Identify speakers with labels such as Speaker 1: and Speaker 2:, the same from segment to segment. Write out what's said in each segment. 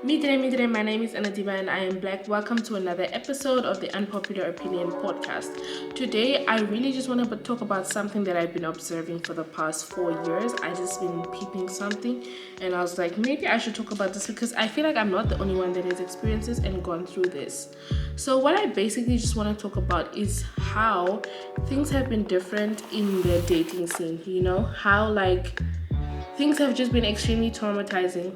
Speaker 1: Midday, my name is Ann-Adeva and I am Black. Welcome to another episode of the Unpopular Opinion podcast. Today, I really just want to talk about something that I've been observing for the past 4 years. I just been peeping something and I was like, maybe I should talk about this because I feel like I'm not the only one that has experienced this and gone through this. So what I basically just want to talk about is how things have been different in the dating scene, how things have just been extremely traumatizing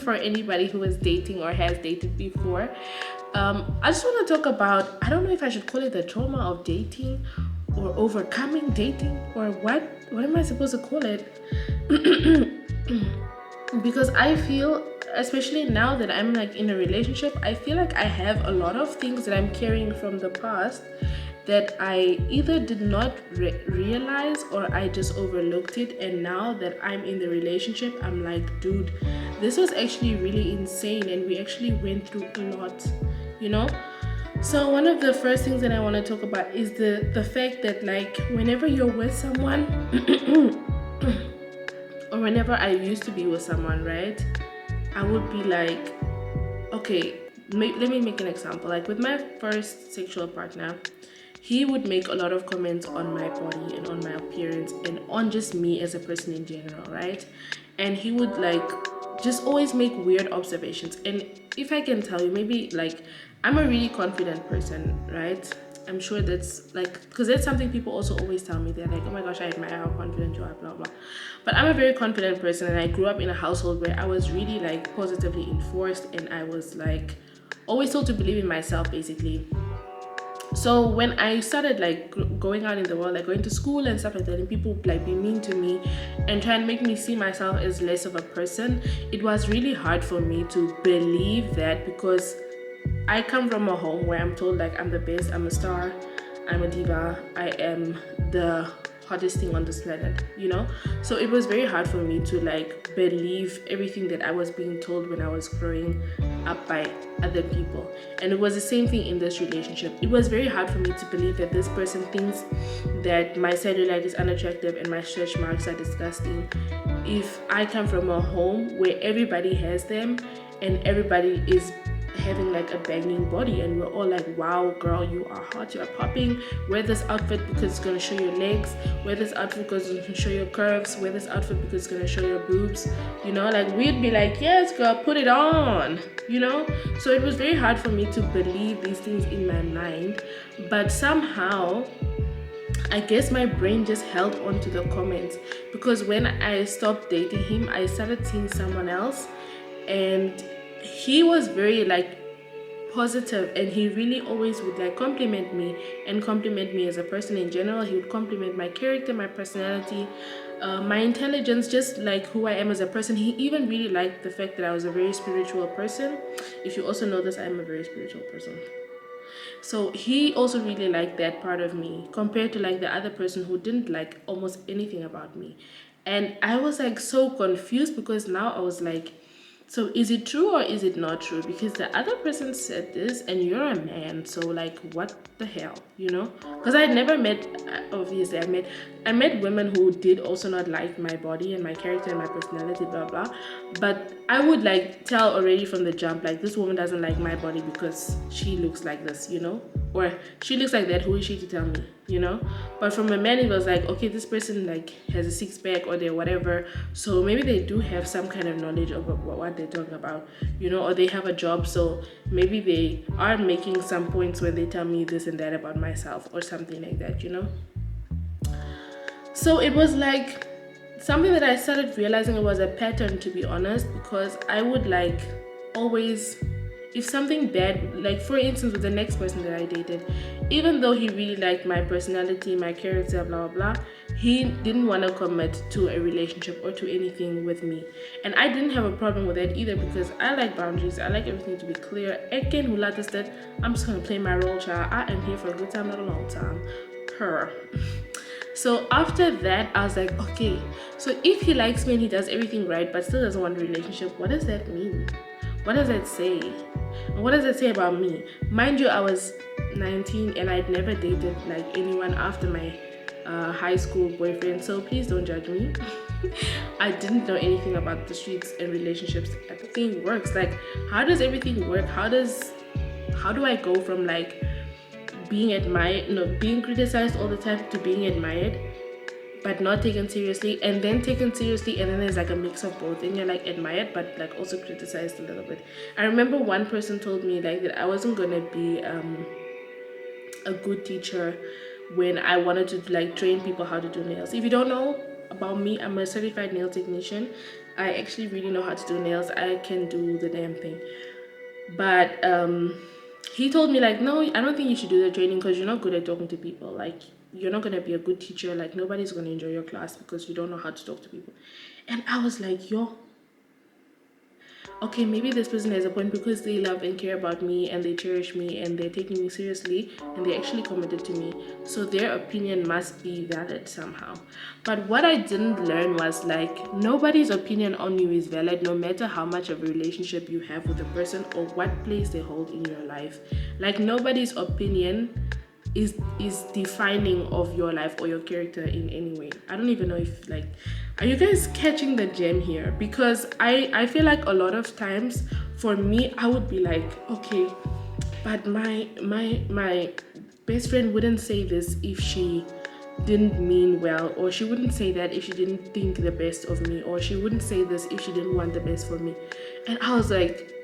Speaker 1: for anybody who is dating or has dated before. I just want to talk about, I don't know if I should call it the trauma of dating or overcoming dating or what am I supposed to call it? Because I feel, especially now that I'm in a relationship, I feel like I have a lot of things that I'm carrying from the past that I either did not realize or I just overlooked it, and now that I'm in the relationship, I'm like, dude, this was actually really insane and we actually went through a lot. So one of the first things that I want to talk about is the fact that whenever you're with someone or whenever I used to be with someone, right, I would be like, okay, let me make an example. Like with my first sexual partner, he would make a lot of comments on my body and on my appearance and on just me as a person in general, right? And he would just always make weird observations. And if I can tell you, maybe I'm a really confident person, right? I'm sure that's because that's something people also always tell me. They're like, oh my gosh, I admire how confident you are, blah blah. But I'm a very confident person, and I grew up in a household where I was really positively enforced, and I was always told to believe in myself, basically. So when I started going out in the world, going to school and stuff like that, and people would be mean to me and try and make me see myself as less of a person, it was really hard for me to believe that, because I come from a home where I'm told I'm the best, I'm a star, I'm a diva, I am the hottest thing on this planet, So it was very hard for me to believe everything that I was being told when I was growing up by other people. And it was the same thing in this relationship. It was very hard for me to believe that this person thinks that my cellulite is unattractive and my stretch marks are disgusting, if I come from a home where everybody has them and everybody is having a banging body, and we're all wow girl, you are hot, you are popping, wear this outfit because it's going to show your legs, wear this outfit because it's going to show your curves, wear this outfit because it's going to show your boobs, we'd be yes girl, put it on, so it was very hard for me to believe these things in my mind. But somehow I guess my brain just held on to the comments, because when I stopped dating him, I started seeing someone else, and he was very positive, and he really always would compliment me and compliment me as a person in general. He would compliment my character, my personality, my intelligence, just who I am as a person. He even really liked the fact that I was a very spiritual person. If you also know this, I'm a very spiritual person. So he also really liked that part of me, compared to the other person who didn't like almost anything about me. And I was so confused, because now I was so is it true or is it not true? Because the other person said this and you're a man, so what the hell, Because I had never met, obviously I met women who did also not like my body and my character and my personality, blah blah. But I would tell already from the jump, this woman doesn't like my body because she looks like this, or she looks like that, who is she to tell me, But from a man, it was okay, this person has a six-pack or they're whatever, so maybe they do have some kind of knowledge of what they're talking about, or they have a job, so maybe they are making some points when they tell me this and that about myself or something like that, So it was something that I started realizing it was a pattern, to be honest, because I would always, if something bad, for instance with the next person that I dated, even though he really liked my personality, my character, blah blah blah, he didn't want to commit to a relationship or to anything with me. And I didn't have a problem with that either, because I like boundaries, I like everything to be clear. Again, who like that, I'm just going to play my role, child. I am here for a good time, not a long time. So after that, I was okay, so if he likes me and he does everything right but still doesn't want a relationship, what does that mean? What does that say? And what does it say about me? Mind you, I was 19 and I'd never dated anyone after my high school boyfriend, so please don't judge me. I didn't know anything about the streets and relationships. Everything works. Like, how does everything work? How do I go from like being admired, being criticized all the time to being admired, but not taken seriously, and then taken seriously, and then there's like a mix of both, and you're like admired but like also criticized a little bit. I remember one person told me like that I wasn't gonna be a good teacher when I wanted to like train people how to do nails. If you don't know about me, I'm a certified nail technician. I actually really know how to do nails. I can do the damn thing. But he told me like, no, I don't think you should do the training because you're not good at talking to people. Like, you're not gonna be a good teacher. Like, nobody's gonna enjoy your class because you don't know how to talk to people. And I was like, yo, okay, maybe this person has a point because they love and care about me and they cherish me and they're taking me seriously and they actually committed to me. So their opinion must be valid somehow. But what I didn't learn was like, nobody's opinion on you is valid no matter how much of a relationship you have with a person or what place they hold in your life. Like, nobody's opinion is defining of your life or your character in any way. I don't even know if like, are you guys catching the gem here? Because I feel like a lot of times for me I would be like, okay, but my best friend wouldn't say this if she didn't mean well, or she wouldn't say that if she didn't think the best of me, or she wouldn't say this if she didn't want the best for me. And I was like,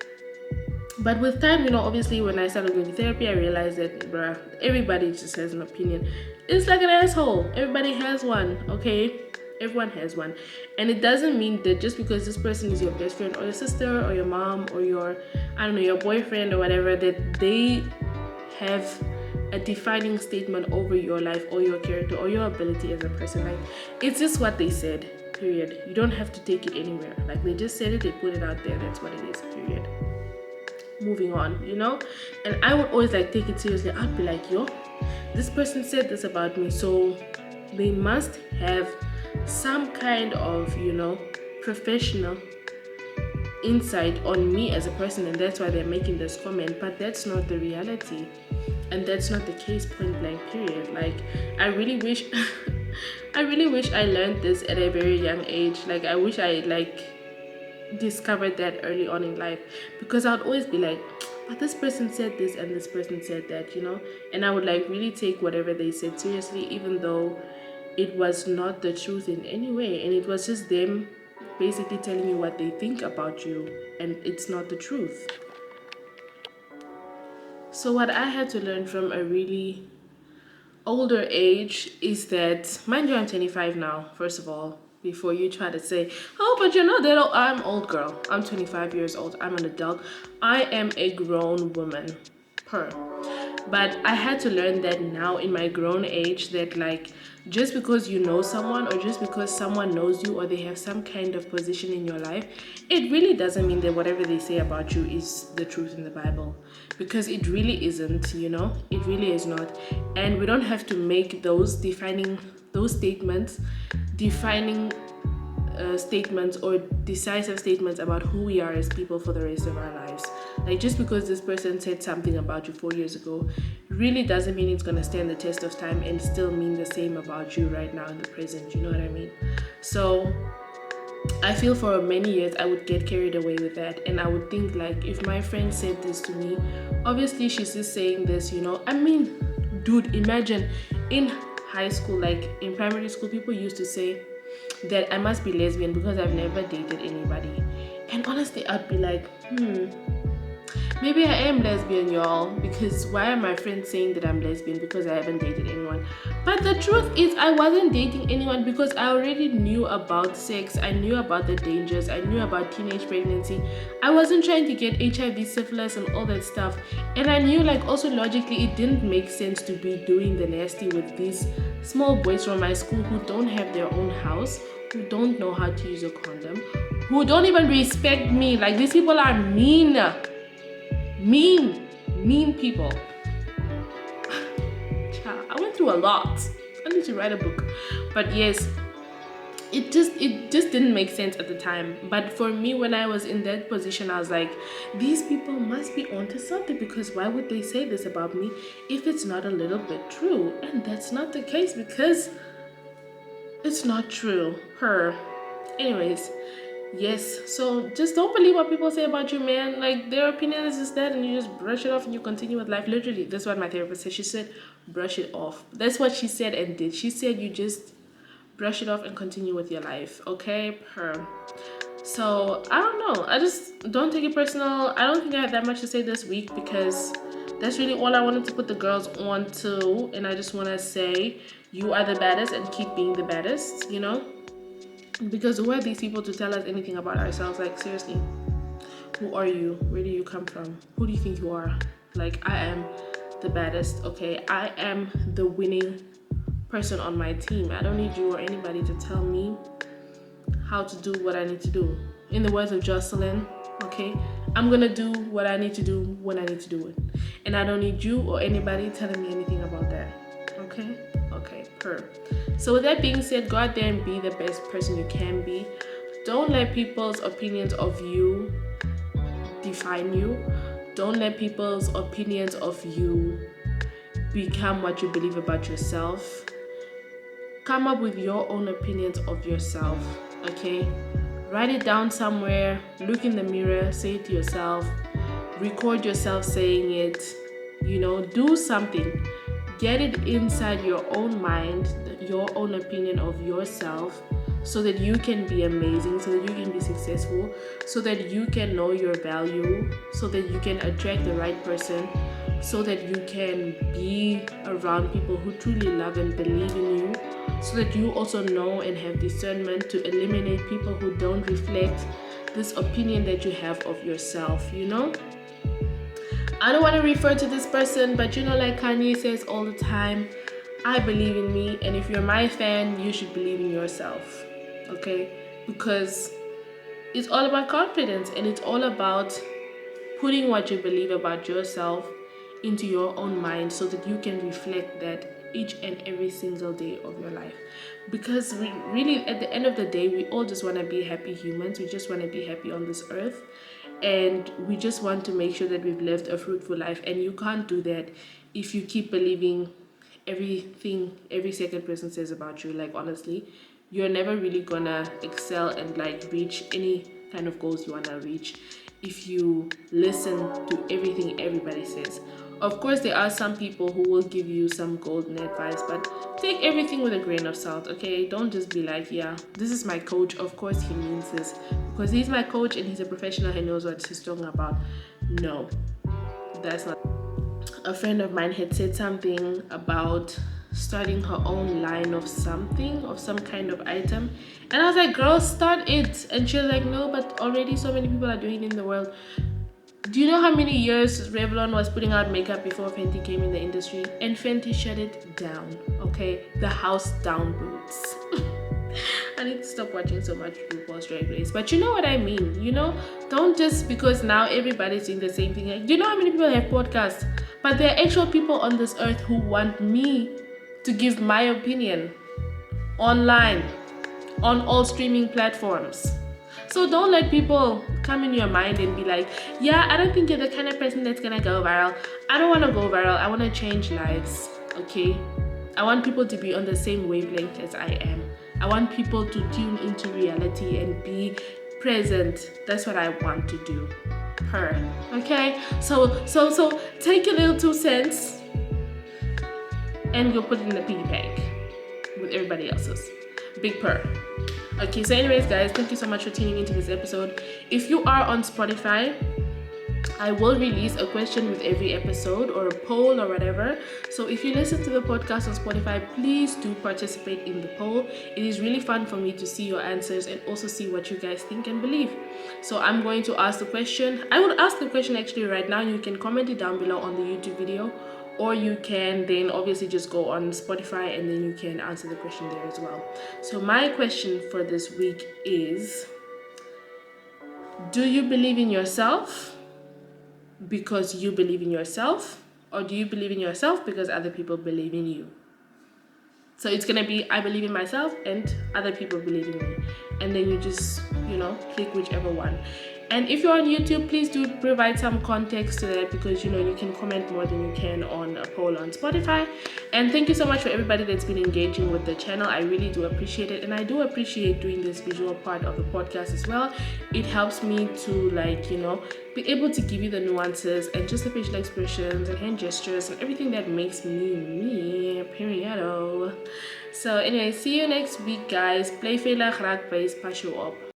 Speaker 1: but with time, obviously when I started going to therapy, I realized that, bruh, everybody just has an opinion. It's like an asshole. Everybody has one, okay? Everyone has one. And it doesn't mean that just because this person is your best friend or your sister or your mom or your, I don't know, your boyfriend or whatever, that they have a defining statement over your life or your character or your ability as a person. Like, it's just what they said, period. You don't have to take it anywhere. Like, they just said it, they put it out there, that's what it is, period. Moving on, and I would always like take it seriously. I'd be like, yo, this person said this about me, so they must have some kind of professional insight on me as a person, and that's why they're making this comment. But that's not the reality, and that's not the case, point blank, period. Like, I really wish I learned this at a very young age. Like, I wish I discovered that early on in life, because I'd always be like, but this person said this and this person said that, and I would really take whatever they said seriously, even though it was not the truth in any way, and it was just them basically telling you what they think about you, and it's not the truth. So what I had to learn from a really older age is that, mind you, I'm 25 now, first of all, before you try to say, oh, but you're not that old. I'm old, girl. I'm 25 years old. I'm an adult. I am a grown woman. But I had to learn that now in my grown age, that just because you know someone, or just because someone knows you, or they have some kind of position in your life, it really doesn't mean that whatever they say about you is the truth in the Bible, because it really isn't. It really is not. And we don't have to make those statements or decisive statements about who we are as people for the rest of our lives. Like, just because this person said something about you 4 years ago really doesn't mean it's going to stand the test of time and still mean the same about you right now in the present. You know what I mean? So I feel for many years I would get carried away with that, and I would think if my friend said this to me, obviously she's just saying this, I mean, dude, imagine in high school, in primary school, people used to say that I must be lesbian because I've never dated anybody. And honestly, I'd be like, maybe I am lesbian, y'all, because why are my friends saying that I'm lesbian because I haven't dated anyone? But the truth is, I wasn't dating anyone because I already knew about sex. I knew about the dangers. I knew about teenage pregnancy. I wasn't trying to get HIV, syphilis, and all that stuff. And I knew, also logically, it didn't make sense to be doing the nasty with these small boys from my school who don't have their own house, who don't know how to use a condom, who don't even respect me. These people are mean people. I went through a lot. I need to write a book. But yes, it just didn't make sense at the time. But for me, when I was in that position, I was like, these people must be onto something, because why would they say this about me if it's not a little bit true? And that's not the case, because It's not true. Her. Anyways, yes. So just don't believe what people say about you, man. Like their opinion is just that, and you just brush it off and you continue with life. Literally, that's what my therapist said. She said, brush it off. That's what she said and did. She said you just brush it off and continue with your life. Okay, her. So I don't know. I just don't take it personal. I don't think I have that much to say this week because that's really all I wanted to put the girls on to. And I just want to say you are the baddest and keep being the baddest, you know? Because who are these people to tell us anything about ourselves? Like, seriously, who are you? Where do you come from? Who do you think you are? Like, I am the baddest, okay? I am the winning person on my team. I don't need you or anybody to tell me how to do what I need to do. In the words of Jocelyn, okay, I'm gonna do what I need to do when I need to do it. And I don't need you or anybody telling me anything about that. Okay? Okay, per. So with that being said, go out there and be the best person you can be. Don't let people's opinions of you define you. Don't let people's opinions of you become what you believe about yourself. Come up with your own opinions of yourself, okay? Write it down somewhere, look in the mirror, say it to yourself, record yourself saying it, you know, do something. Get it inside your own mind, your own opinion of yourself, so that you can be amazing, so that you can be successful, so that you can know your value, so that you can attract the right person, so that you can be around people who truly love and believe in you, so that you also know and have discernment to eliminate people who don't reflect this opinion that you have of yourself, you know? I don't want to refer to this person, but you know, like Kanye says all the time, I believe in me, and if you're my fan, you should believe in yourself, okay? Because it's all about confidence, and it's all about putting what you believe about yourself into your own mind so that you can reflect that each and every single day of your life. Because we really, at the end of the day, we all just want to be happy humans. We just want to be happy on this earth, and we just want to make sure that we've lived a fruitful life. And you can't do that if you keep believing everything every second person says about you. Like, honestly, you're never really gonna excel and like reach any kind of goals you want to reach if you listen to everything everybody says. Of course, there are some people who will give you some golden advice, but take everything with a grain of salt, okay? Don't just be like, yeah, this is my coach, of course he means this because he's my coach and he's a professional, he knows what he's talking about. No, that's not. A friend of mine had said something about starting her own line of something, of some kind of item, and I was like, girl, start it. And she was like, no, but already so many people are doing it in the world. Do you know how many years Revlon was putting out makeup before Fenty came in the industry? And Fenty shut it down, okay? The house down boots. I need to stop watching so much RuPaul's Drag Race. But you know what I mean, you know? Don't just because now everybody's doing the same thing. Do you know how many people have podcasts? But there are actual people on this earth who want me to give my opinion online, on all streaming platforms. So don't let people come in your mind and be like, yeah, I don't think you're the kind of person that's gonna go viral. I don't want to go viral. I want to change lives, okay? I want people to be on the same wavelength as I am. I want people to tune into reality and be present. That's what I want to do. Okay? So take your little 2 cents and go put it in the piggy bank with everybody else's. Big purr. Okay, so anyways, guys, thank you so much for tuning into this episode. If you are on Spotify, I will release a question with every episode or a poll or whatever. So if you listen to the podcast on Spotify, please do participate in the poll. It is really fun for me to see your answers and also see what you guys think and believe. So I'm going to ask the question. I will ask the question actually right now. You can comment it down below on the YouTube video, or you can then obviously just go on Spotify and then you can answer the question there as well. So my question for this week is, do you believe in yourself because you believe in yourself, or do you believe in yourself because other people believe in you? So it's gonna be, I believe in myself and other people believe in me, and then you just, you know, click whichever one. And if you're on YouTube, please do provide some context to that, because you can comment more than you can on a poll on Spotify. And thank you so much for everybody that's been engaging with the channel. I really do appreciate it, and I do appreciate doing this visual part of the podcast as well. It helps me to be able to give you the nuances and just the facial expressions and hand gestures and everything that makes me periodo. So anyway, see you next week, guys. Play veilig, raak base, pas jou op.